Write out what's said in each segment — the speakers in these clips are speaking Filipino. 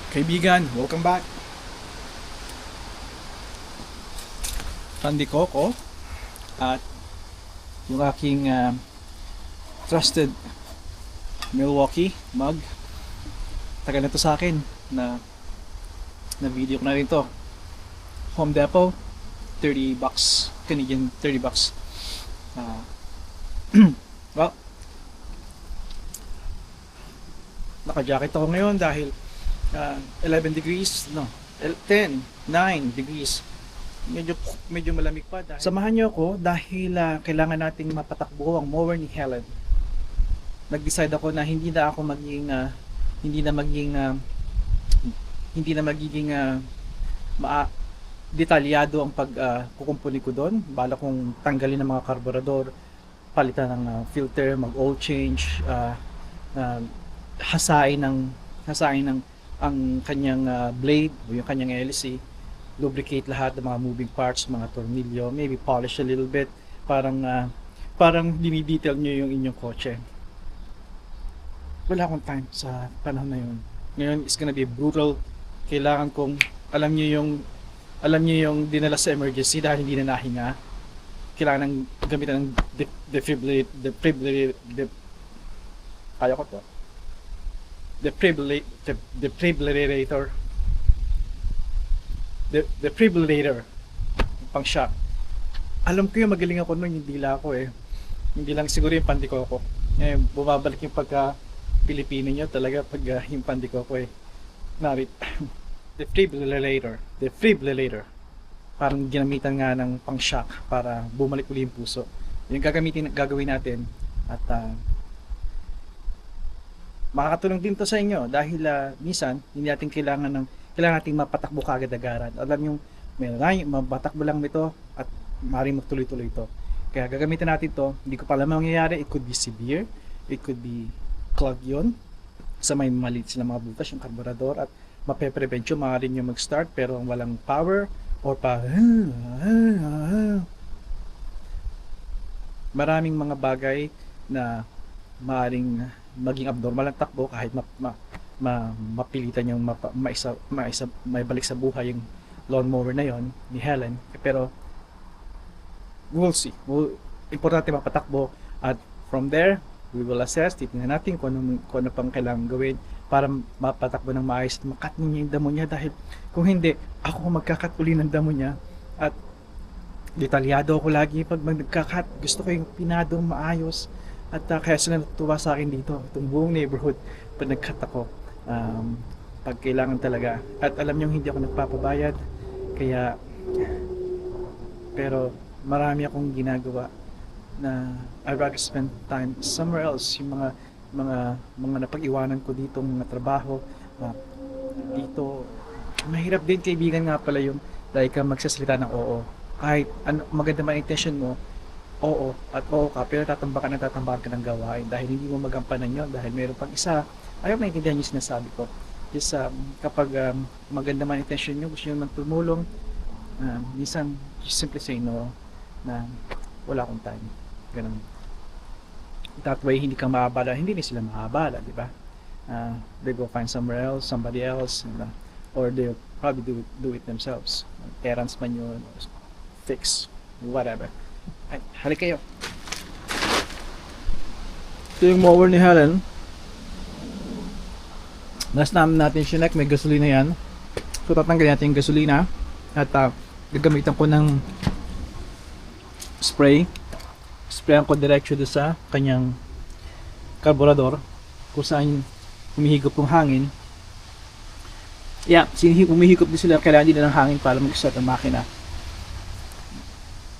Kaibigan, welcome back. Randy Coco at yung aking trusted Milwaukee mug. Tagal na to sa akin na video ko na rin to. Home Depot, $30, Canadian $30. Well, naka-jacket ako ngayon dahil 11 degrees, no, 10, 9 degrees. Medyo malamig pa dahil... Samahan niyo ako dahil kailangan nating mapatakbo ang mower ni Helen. Nag-decide ako na hindi na magiging detalyado ang pagkukumpuni ko doon. Bala kong tanggalin ang mga karburador, palitan ng filter, mag-oil change, hasain ng ang kanyang blade o yung kanyang LC, lubricate lahat ng mga moving parts, mga tornilyo, maybe polish a little bit, parang dinidetail nyo yung inyong kotse. Wala akong time sa panahon na yun. Ngayon is gonna be brutal. Kailangan kong alam nyo yung dinala sa emergency dahil hindi na nahinga. Kailangan ng gamitan ng defibrillator pang shock. Alam ko yung magaling ako nun, hindi lang ako hindi lang siguro yung pandiko ko. Bumabalik yung pagka Pilipino nyo talaga pag yung pandiko ko narit. Defibrillator, parang ginamitan nga ng pang shock para bumalik uli yung puso. Yung gagawin natin at makakatulong din to sa inyo dahil minsan hindi natin kailangan nating mapatakbo kaagad-agaran. Alam yung mapatakbo lang nito at maaaring magtuloy-tuloy ito. Kaya gagamitin natin to. Hindi ko pa alam mangyayari. It could be severe, it could be clog yun sa may maliit sila mga butas yung karburador at mape-prevent yung maaaring nyo mag-start pero walang power or maraming mga bagay na maaaring maging abnormal ang takbo kahit mapilitan yung may balik sa buhay yung lawnmower na yon ni Helen. Pero we'll see. Importante mapatakbo at from there we will assess, titingnan natin kung ano pang kailangan gawin para mapatakbo ng maayos at makat niya yung damo niya dahil kung hindi, ako magkakat uli ng damo niya at detalyado ako lagi pag nagkakat. Gusto ko yung pinadong maayos at kaya sila natutuwa sa akin dito, itong buong neighborhood pag nag-cut ako pag kailangan talaga. At alam nyo hindi ako nagpapabayad kaya pero marami akong ginagawa na I'd rather spend time somewhere else. Yung mga napag-iwanan ko dito, mga trabaho dito, mahirap din kaibigan nga pala yung dahil ka magsasalita ng oo kahit maganda man intention mo, oo at oo ka, pero tatambakan ka ng gawain dahil hindi mo magampanan yun dahil meron pang isa. Ayaw maintindihan yung sinasabi ko. Just kapag maganda man intention nyo, gusto nyo man tumulong, minsan just simply say no na wala akong time. Ganun. That way hindi ka maabala, hindi rin sila maabala, di ba? They go find somewhere else, somebody else, or they'll probably do it themselves. Errands man yun, fix, whatever. Ay, halik kayo. Ito yung mower ni Helen. Last natin sinek, may gasolina yan. So tatanggalin natin yung gasolina at gagamitan ko ng sprayan ko diretso doon sa kanyang karburador kung saan humihigop yung hangin. Humihigop din sila, kailangan din ng hangin para mag-start ang makina.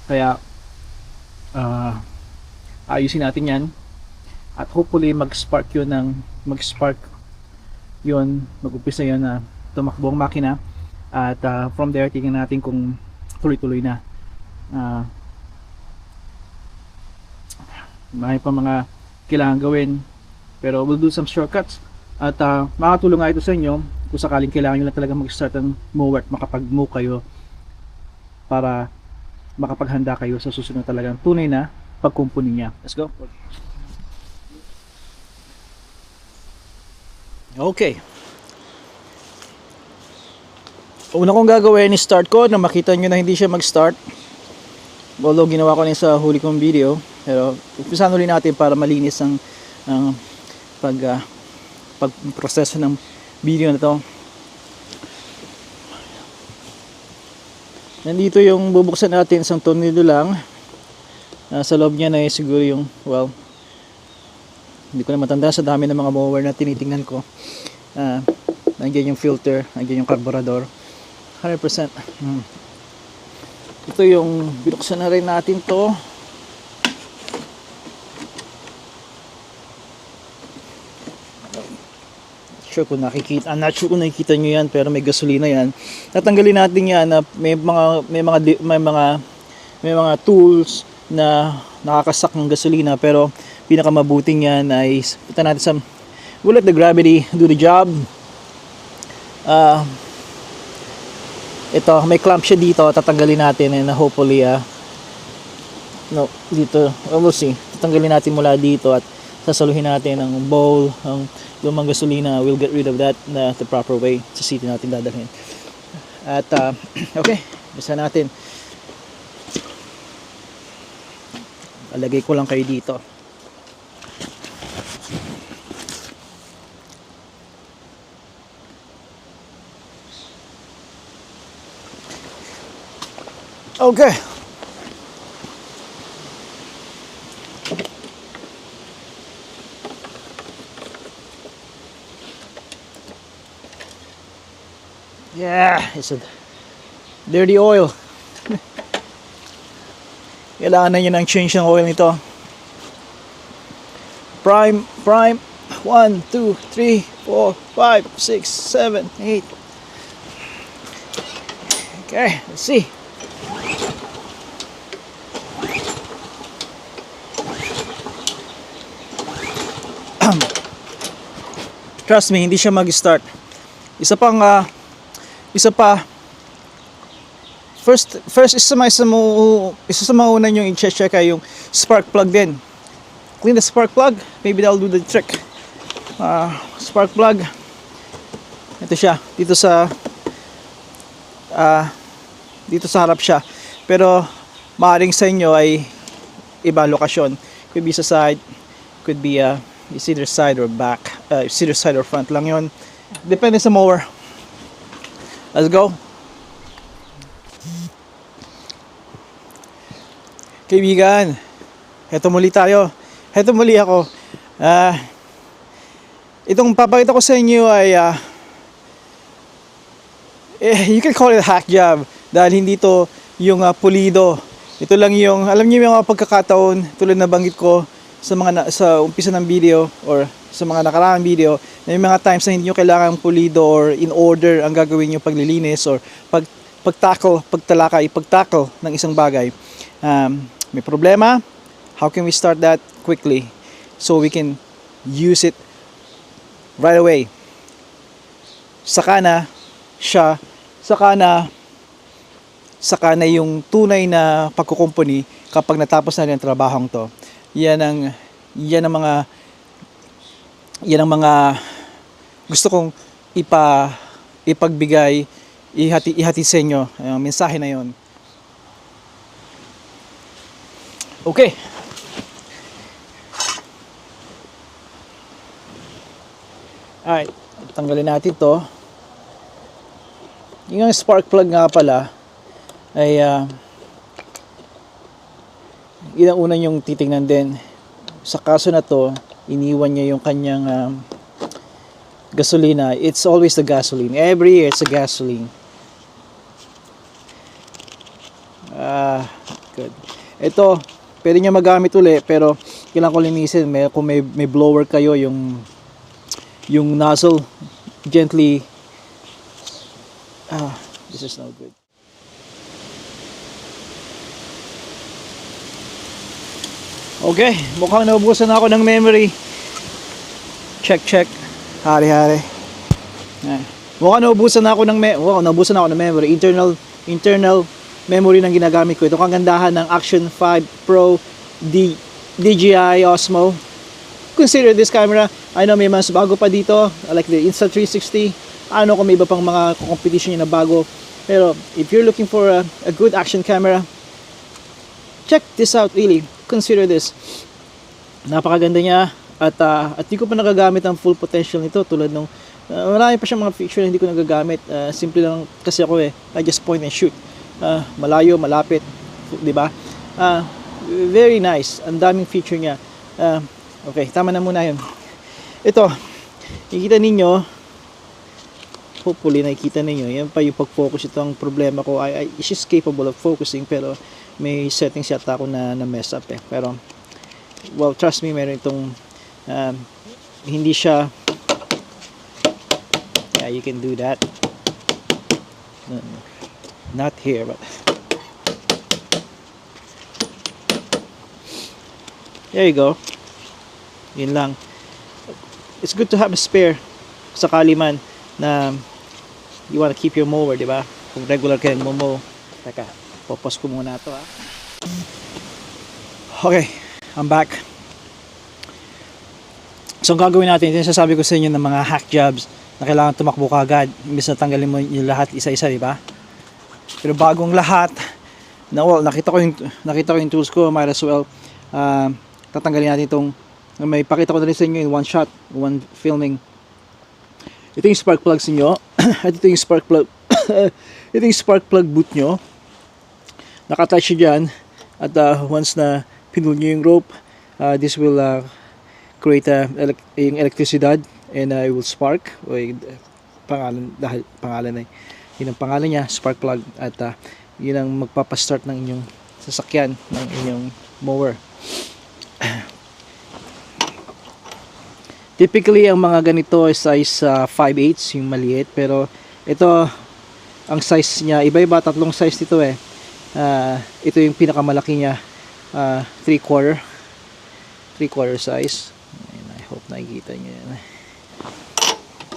Kaya ayusin natin yan at hopefully mag-spark yun, mag-umpisa yun na tumakbo ang makina at from there tingnan natin kung tuloy-tuloy na. May pa mga kailangan gawin pero we'll do some shortcuts at makatulong nga ito sa inyo kung sakaling kailangan nyo lang talaga mag-start ang mower at makapag-mow kayo para makapaghanda kayo sa susunod talagang tunay na pagkumpuni niya. Let's go. Okay. Una kong gagawin is start ko na makita nyo na hindi siya mag-start. Although ginawa ko na sa huli kong video. Pero umpisahan ulit natin para malinis ang pagproseso ng video na to. Nandito yung bubuksan natin, isang tornilyo lang. Sa loob niya na siguro yung, well, hindi ko na matanda sa dami ng mga mower na tinitingnan ko. Nandiyan yung filter, nandiyan yung carburetor. 100%. Ito yung binuksan na rin natin to. I'm not sure kung nakikita nyo yan, pero may gasolina yan. Tatanggalin natin yan na may mga tools na nakakasak ng gasolina, pero pinakamabuting yan ay punta natin sa, we'll let the gravity do the job. Ito, may clamp siya dito, tatanggalin natin and hopefully dito, we'll see. Tatanggalin natin mula dito at sasaluhin natin ang bowl, ang lumang gasolina. We'll get rid of that the proper way. Sa city natin dadalhin. At okay, bisa natin. Alagay ko lang kayo dito. Okay. Yeah, it's a dirty oil. Kailangan na nyo ng change ng oil nito. Prime. 1, 2, 3, 4, 5, 6, 7, 8. Okay, let's see. Trust me, hindi siya mag-start. Isa pa, first isa sa mauna nyo i-check ay yung spark plug din. Clean the spark plug, maybe that'll do the trick. Spark plug, ito siya, dito sa harap siya, pero maaaring sa inyo ay iba lokasyon. Could be sa side, could be it's either side or back, it's either side or front lang yon, depende sa mower. Let's go. Kaibigan, heto muli tayo. Heto muli ako. Itong papakita ko sa inyo ay you can call it a hack job dahil hindi to yung pulido. Ito lang yung, alam niyo yung mga pagkakataon tulad na banggit ko sa umpisa ng video or sa mga nakaraang video, na yung mga times na hindi nyo kailangan pulido or in order ang gagawin nyo paglilinis or pagtackle ng isang bagay. May problema, how can we start that quickly so we can use it right away? Saka na yung tunay na pagkukumpuni kapag natapos na yung trabahong to. Yan ang mga gusto kong ipagbigay, ihati sa inyo, mensahe na yon. Okay. Alright, tanggalin natin to. Yung spark plug nga pala ay yun ang una yung titingnan din. Sa kaso na to, iniwan niya yung kanyang gasolina. It's always the gasoline. Every year it's the gasoline. Good. Ito, pwede nyo magamit ulit, pero kailangan ko linisin. Kung may blower kayo, yung nozzle, gently. This is no good. Okay, mukhang naubusan ako ng memory. Check. Hari. Mukhang naubusan ako ng memory. Internal memory ng ginagamit ko. Ito kagandahan ng Action 5 Pro DJI Osmo. Consider this camera. I know may mas bago pa dito. I like the Insta360. Ano kung may iba pang mga competition na bago. Pero if you're looking for a good action camera, check this out really. Consider this. Napakaganda niya at di ko pa nagagamit ang full potential nito tulad nung marami pa siyang mga feature na hindi ko nagagamit. Simple lang kasi ako I just point and shoot. Malayo, malapit, 'di ba? Very nice. Ang daming feature niya. Okay, tama na muna 'yun. Ito, nakikita ninyo, hopefully nakikita ninyo, yan pa yung pag-focus. Ito ang problema ko. She's capable of focusing pero may settings yata ako na mess up Pero, well, trust me, meron itong hindi siya, yeah, you can do that. Not here, but there you go. Yun lang. It's good to have a spare sakali man na you wanna keep your mower, di ba? Kung regular kayo mo. Teka, popos ko muna ito Okay, I'm back. So ang gagawin natin, ito yung sasabi ko sa inyo ng mga hack jobs na kailangan tumakbo ka agad imbes na tanggalin mo yung lahat isa-isa, di ba? Pero bagong lahat, nakita ko yung tools ko, might as well tatanggalin natin itong, may pakita ko na rin sa inyo in one shot, one filming. Ito yung spark plugs niyo. At ito yung spark plug ito yung spark plug boot nyo. Naka-attach siya dyan. At once na pinul nyo yung rope, this will create yung electricidad and it will spark. Pangalan, dahil pangalan yun ang pangalan niya, spark plug. At yun ang magpapastart ng inyong sasakyan, ng inyong mower. Typically, ang mga ganito ay size 5/8, yung maliit. Pero ito, ang size niya, iba-iba, tatlong size nito ito yung pinakamalaki niya, 3/4 size. And I hope nakikita niyo yan.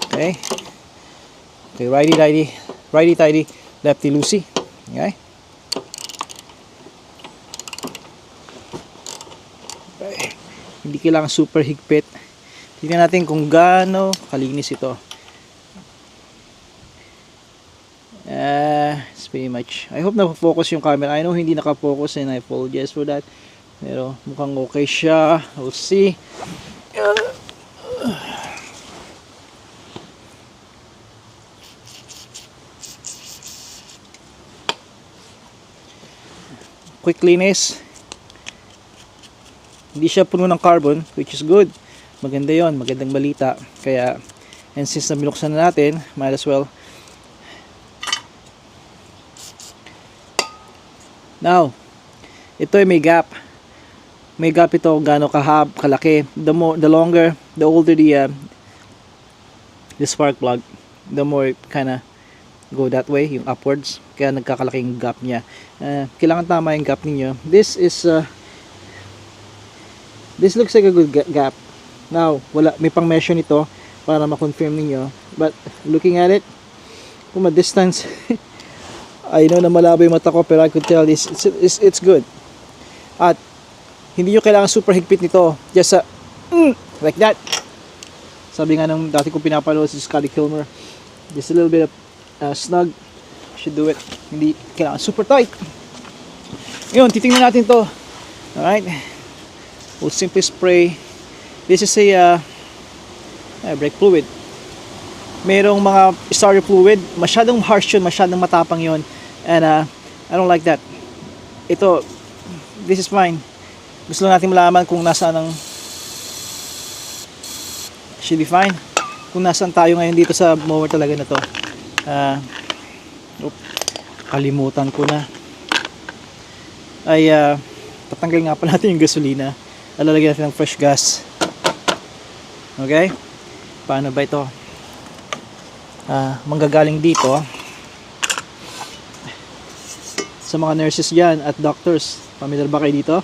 Okay. Okay, righty-tighty, lefty-loosey. Okay. Hindi kailangan super higpit. Tingnan natin kung gaano kalinis ito. It's pretty much. I hope na-focus yung camera. I know hindi naka-focus and I apologize for that. Pero mukhang okay siya. We'll see. Quick linis. Hindi siya puno ng carbon, which is good. Maganda yon, magandang balita. Kaya, and since na binuksan na natin, might as well. Now, ito ay may gap. May gap ito gaano kalaki. The longer, the older the spark plug, the more it kinda go that way, yung upwards. Kaya nagkakalaki yung gap niya. Kailangan tama yung gap ninyo. This looks like a good gap. Now, may pang measure nito para ma-confirm niyo. But looking at it, from a distance, I know na malabo yung mata ko, pero I could tell it's good. At hindi nyo kailangan super higpit nito. Just like that. Sabi nga ng dati kong pinapanood si Scotty Kilmer, just a little bit of snug should do it. Hindi kailangan super tight. Yun, titingnan natin to. Alright. We'll simply spray. This is a brake fluid. Merong mga starter fluid. Masyadong harsh yun, masyadong matapang yun. And I don't like that. Ito, this is fine. Gusto lang natin malaman kung nasaan ang should be fine. Kung nasaan tayo ngayon dito sa mower talaga na to. Kalimutan ko na. Ay, tatanggal nga pa natin yung gasolina. Lalagyan natin ng fresh gas. Okay? Paano ba ito? Manggagaling dito sa mga nurses dyan at doctors. Familiar ba kayo dito?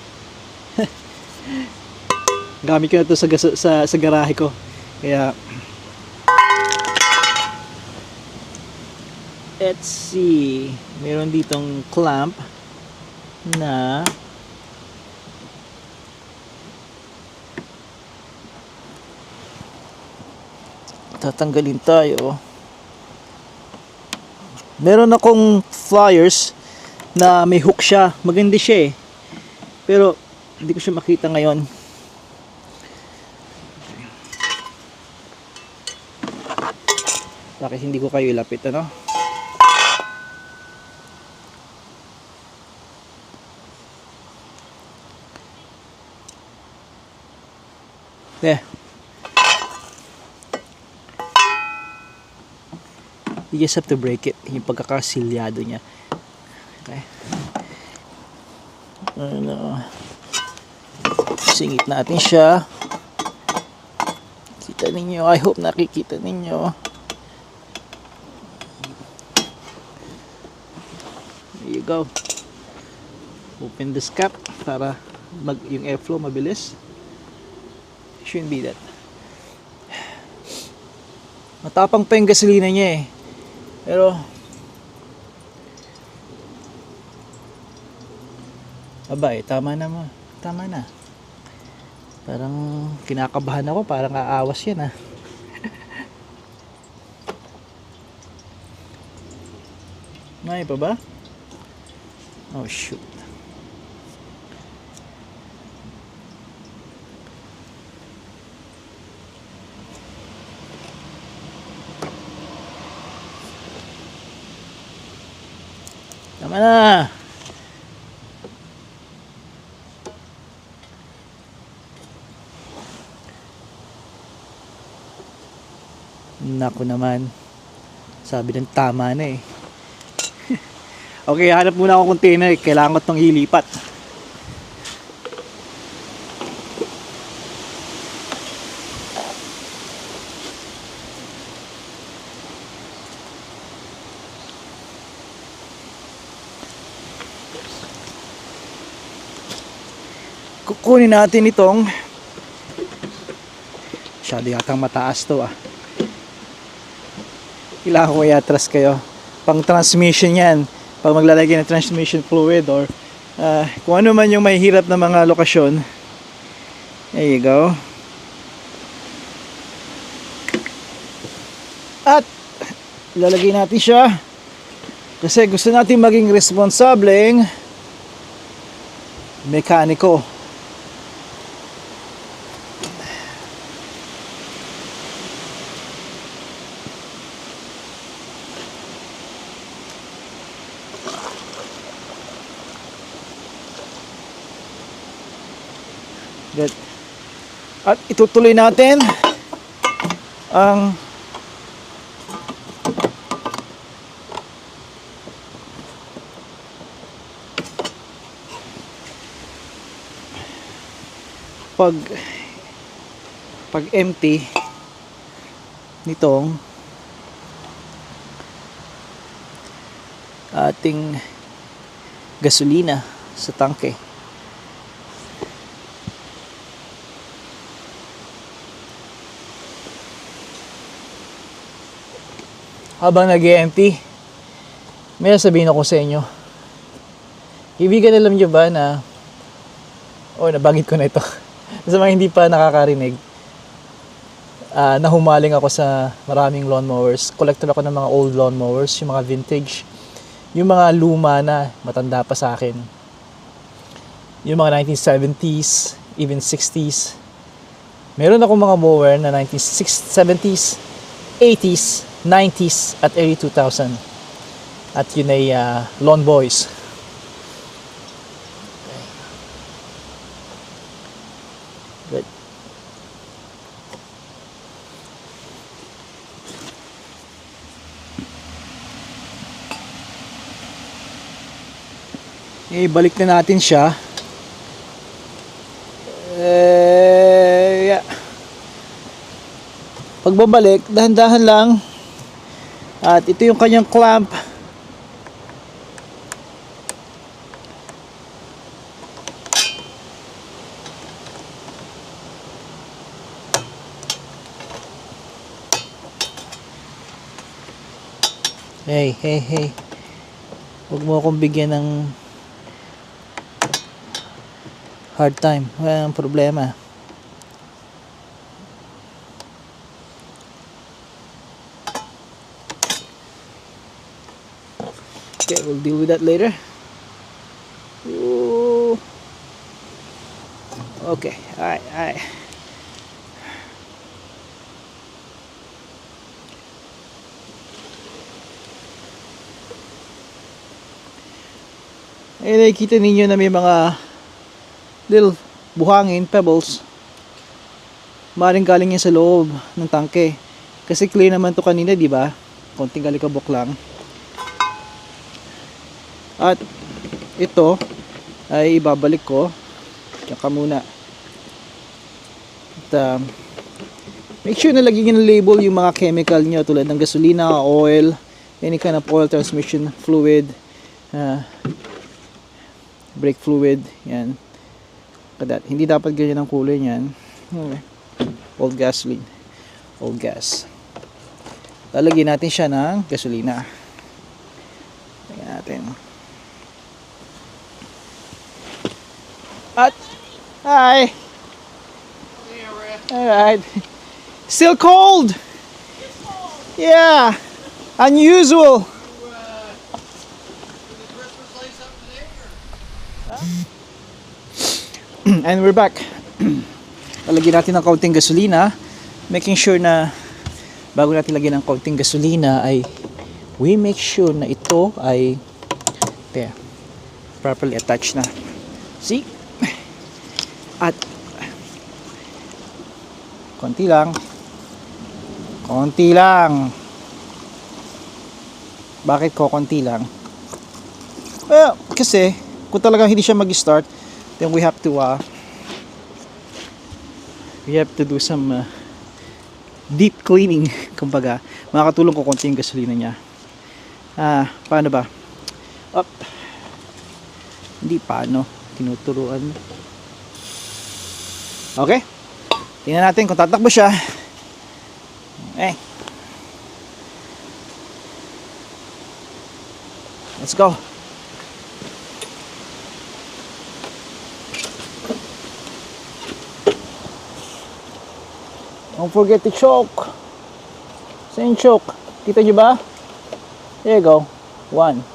Gamit ko na ito sa garahe ko. Kaya let's see. Meron ditong clamp na tatanggalin tayo. Meron akong flyers na may hook siya. Maganda siya eh. Pero hindi ko siya makita ngayon. Bakit hindi ko kayo ilapit, ano? There. You just have to break it. Yung pagkakasilyado niya. Okay. Ano. Singit natin siya. Kita ninyo. I hope nakikita ninyo. There you go. Open this cap para yung airflow mabilis. Shouldn't be that. Matapang pa yung gasolina niya eh. Pero aba eh, tama na mo. Tama na. Parang kinakabahan ako, parang aawas yan ah. May pa ba? Oh shoot. Tama na. Naku naman. Sabi ng tama na eh. Okay, hanap muna ako container. Kailangan ko itong ilipat. Kukunin natin itong masyado yatang mataas to ah. Kailangan ko i-atras kayo. Pang transmission yan. Pag maglalagay ng transmission fluid or kung ano man yung may hirap na mga lokasyon. There you go. At lalagay natin siya kasi gusto natin maging responsableng mekaniko. Good. At itutuloy natin ang pag empty nitong ating gasolina sa tangke. Habang nag-empty, may sabihin ako sa inyo. Ibigan, alam nyo ba na nabanggit ko na ito. Sa mga hindi pa nakakarinig, nahumaling ako sa maraming lawnmowers. Collector ako ng mga old lawnmowers, yung mga vintage. Yung mga luma na, matanda pa sa akin. Yung mga 1970s, even 60s. Meron akong mga mower na 1970s, 80s, 90s at early 2000. At yun ay Lawn Boys. Good. Balik na natin siya. Yeah. Pagbabalik, dahan-dahan lang. At ito yung kanyang clamp. Hey. Huwag mo akong bigyan ng hard time. Walang problema. Okay, we'll deal with that later. Ooh. Okay, alright. Nakikita ninyo na may mga little buhangin, pebbles. Maaaring galing yan sa loob ng tangke. Kasi clear naman to kanina, di ba? Konting alikabok lang. At ito ay ibabalik ko. Diyan ka muna. At make sure na lagyan ng label yung mga chemical nyo tulad ng gasolina, oil, any kind of oil transmission fluid, brake fluid, yan. Hindi dapat ganyan ang kulay niyan. Okay. Old gasoline, old gas. Lalagyan natin siya ng gasolina. Lagyan natin. At hi. Alright. Still cold. It's cold. Yeah. Unusual. Did the Christmas lights up today? Or? And we're back. Lalagyan natin ng kaunting gasolina. Making sure na bago natin lagyan ng kaunting gasolina ay we make sure na ito ay properly attached na. See? At konti lang. Bakit ko konti lang? Well, kasi kung talagang hindi siya mag-start, then we have to do some deep cleaning. Kumbaga, makakatulong ko konti yung gasolina niya. Paano ba? Hindi paano. Tinuturuan. Okay? Tingnan natin kung tatakbo siya. Let's go. Don't forget to choke. Same choke. Kita nyo ba? There you go. 1.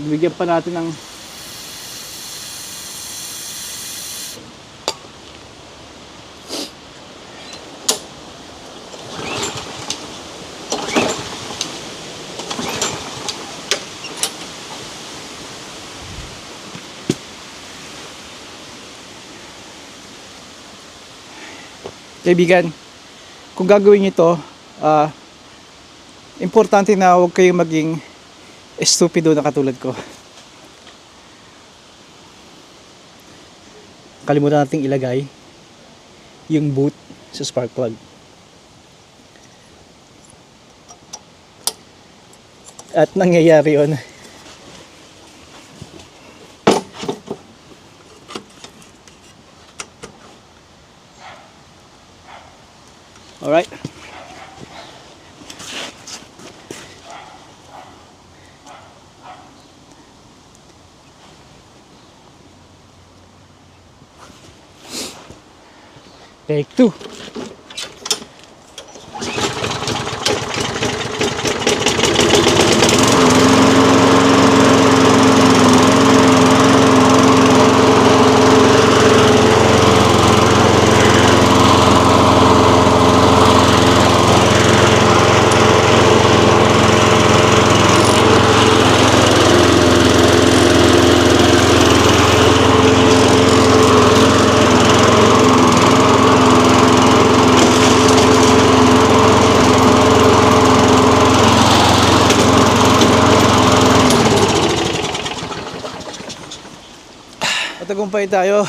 Bigyan pa natin ng kaibigan, kung gagawin nyo ito, importante na huwag kayong maging estupido na katulad ko. Kalimutan nating ilagay yung boot sa spark plug. At nangyayari yun. Alright. Take 2. Matagumpay tayo.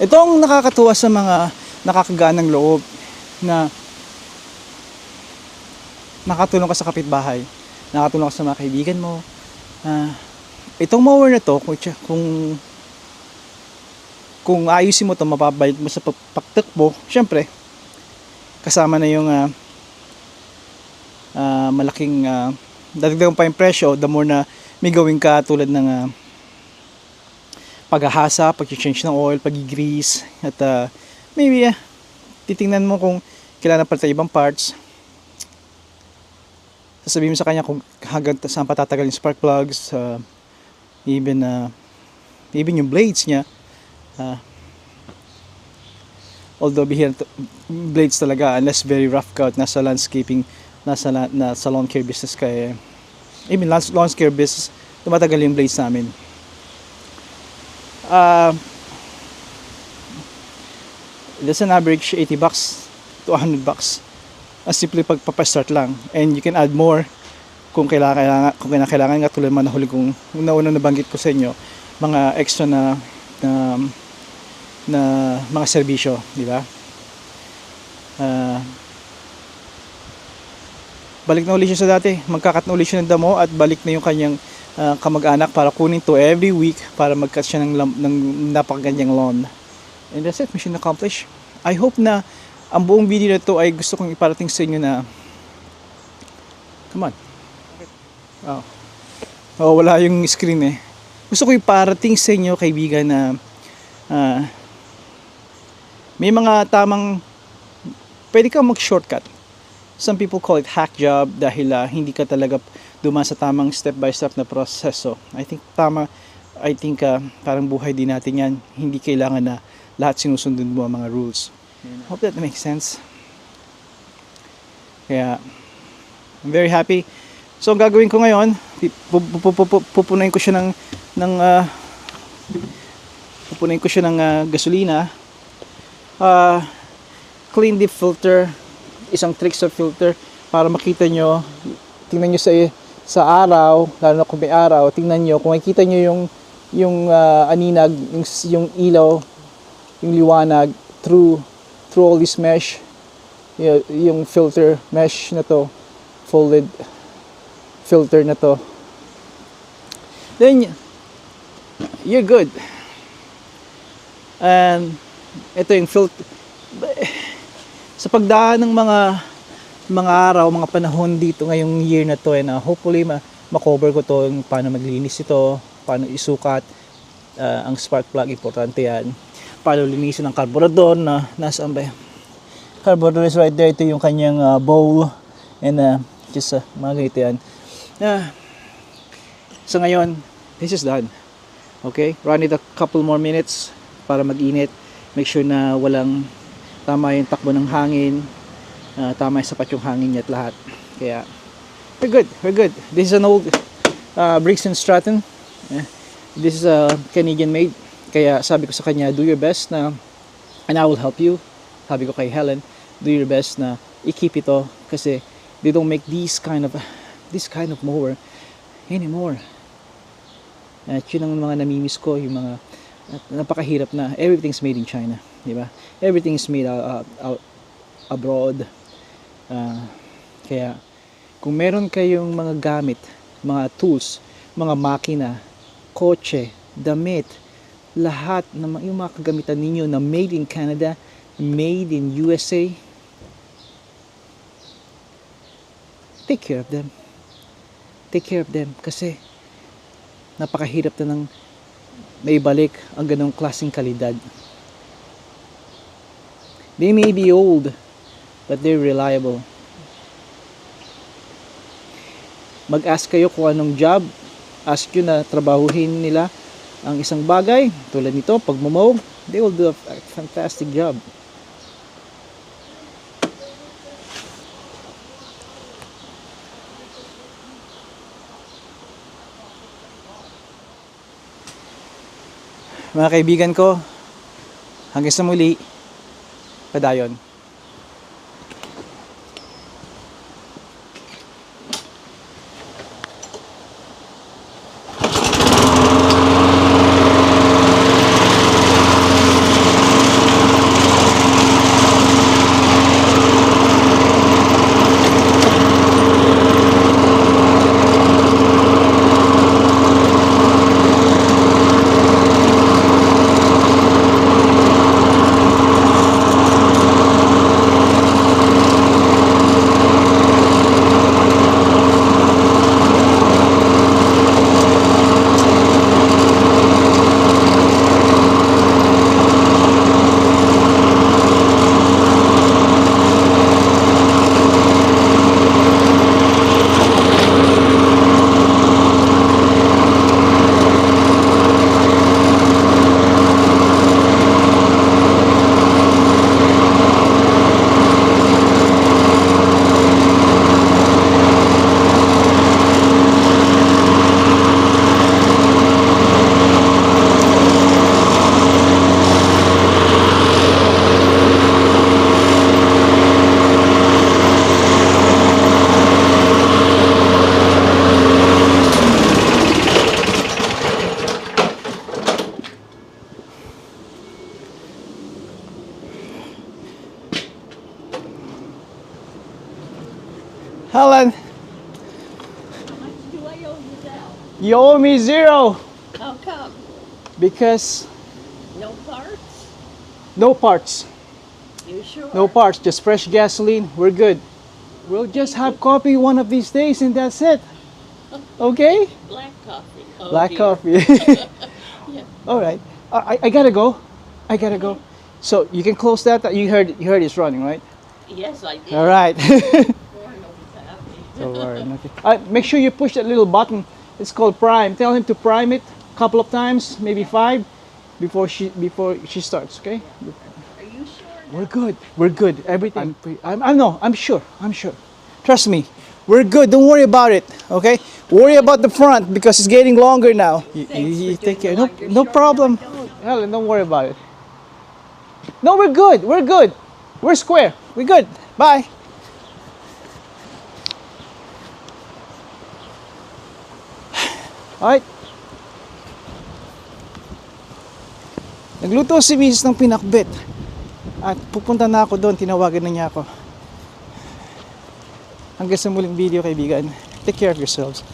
Itong nakakatuwa sa mga nakakaganang loob na nakatulong ka sa kapitbahay, nakatulong ka sa mga kaibigan mo. Itong mower na to, kung ayusin mo to, mapapabalik mo sa pagtakbo, syempre kasama na yung malaking dadagdagan pa yung presyo, the more na may gawin ka tulad ng paghahasa, pag-change ng oil, pag-grease, at maybe titingnan mo kung kailangan pa sa ibang parts. Sasabihin mo sa kanya kung hanggang saan patatagal yung spark plugs, even yung blades niya. Although blades talaga, unless very rough cut, nasa landscaping, nasa lawn care business ka even lawn care business, tumatagal yung blades namin. That's an average $80 to $100. Simple pagpapastart lang, and you can add more kung kailangan nga, tulad man nahuli kong una nabanggit ko sa inyo, mga extra na mga serbisyo, di ba? Balik na ulit siya sa dati, magkakat na ulit siya ng damo at balik na yung kanyang kamag-anak para kunin to every week para mag-cut siya ng napakaganyang lawn. And that's it, mission accomplished. I hope na ang buong video na to ay gusto kong iparating sa inyo na come on. Wala yung screen eh. Gusto ko iparating sa inyo, kaibigan, na may mga tamang pwede kang mag-shortcut. Some people call it hack job dahil hindi ka talaga dumaan sa tamang step by step na proseso. I think parang buhay din natin yan. Hindi kailangan na lahat sinusundin mo ang mga rules. Hope that makes sense. Kaya I'm very happy. So ang gagawin ko ngayon, pupunuin ko siya ng gasolina. Clean the filter, isang trick sa filter para makita nyo, tingnan nyo sa araw, lalo na kung may araw, tingnan nyo, kung makikita nyo yung aninag, yung ilaw, yung liwanag through all this mesh, yung filter mesh na to, folded filter na to, then you're good. And ito yung filter. Sa pagdaan ng mga araw, mga panahon dito ngayong year na to, and hopefully makover ko to, yung paano maglinis ito, paano isukat ang spark plug, importante yan, paano linisin ang carburetor na nasaan ba, carburetor is right there, ito yung kanyang bowl, and just mga ganito yan. So ngayon, this is done. Okay, run it a couple more minutes para mag-init, make sure na walang tama yung takbo ng hangin, tama yung sapat yung hangin niya at lahat. Kaya we're good. This is an old Briggs & Stratton. This is a Canadian made. Kaya sabi ko sa kanya, do your best na, and I will help you. Sabi ko kay Helen, do your best na i-keep ito kasi they don't make this kind of mower anymore. At yun ang mga namimiss ko, yung mga napakahirap na everything's made in China, di ba? Everything's made out abroad. Kaya kung meron kayong mga gamit, mga tools, mga makina, kotse, damit, lahat ng yung mga kagamitan ninyo na made in Canada, made in USA, take care of them. Take care of them kasi napakahirap na ng maibalik ang ganong klaseng kalidad. They may be old, but they're reliable. Mag-ask kayo kung anong job, ask yun na trabahuhin nila ang isang bagay, tulad nito, pagmumow, they will do a fantastic job. Mga kaibigan ko, hanggang sa muli, padayon. Helen, Do I owe you now? you owe me 0 How come? because No parts? no parts. You sure? No parts, just fresh gasoline. We're good. We'll just have coffee one of these days and that's it. Okay? Black coffee. Oh, Black dear. coffee. Yeah. All right. I gotta go. I gotta go. So you can close that. You heard it's running, right? Yes, I did. All right. Warren was happy. Don't worry. Okay. Make sure you push that little button. It's called prime. Tell him to prime it a couple of times, maybe 5, before she starts. Okay? Are you sure? We're good. We're good. Everything. I'm sure. I'm sure. Trust me. We're good. Don't worry about it. Okay? Worry about the front because it's getting longer now. You for take care. doing No, the longer no short problem. one, Helen, don't worry about it. No, we're good. We're good. We're square. We're good. Bye. Alright. Nagluto si Mrs. ng pinakbet. At pupunta na ako doon. Tinawagan na niya ako. Hanggang sa muling video, kaibigan. Take care of yourselves.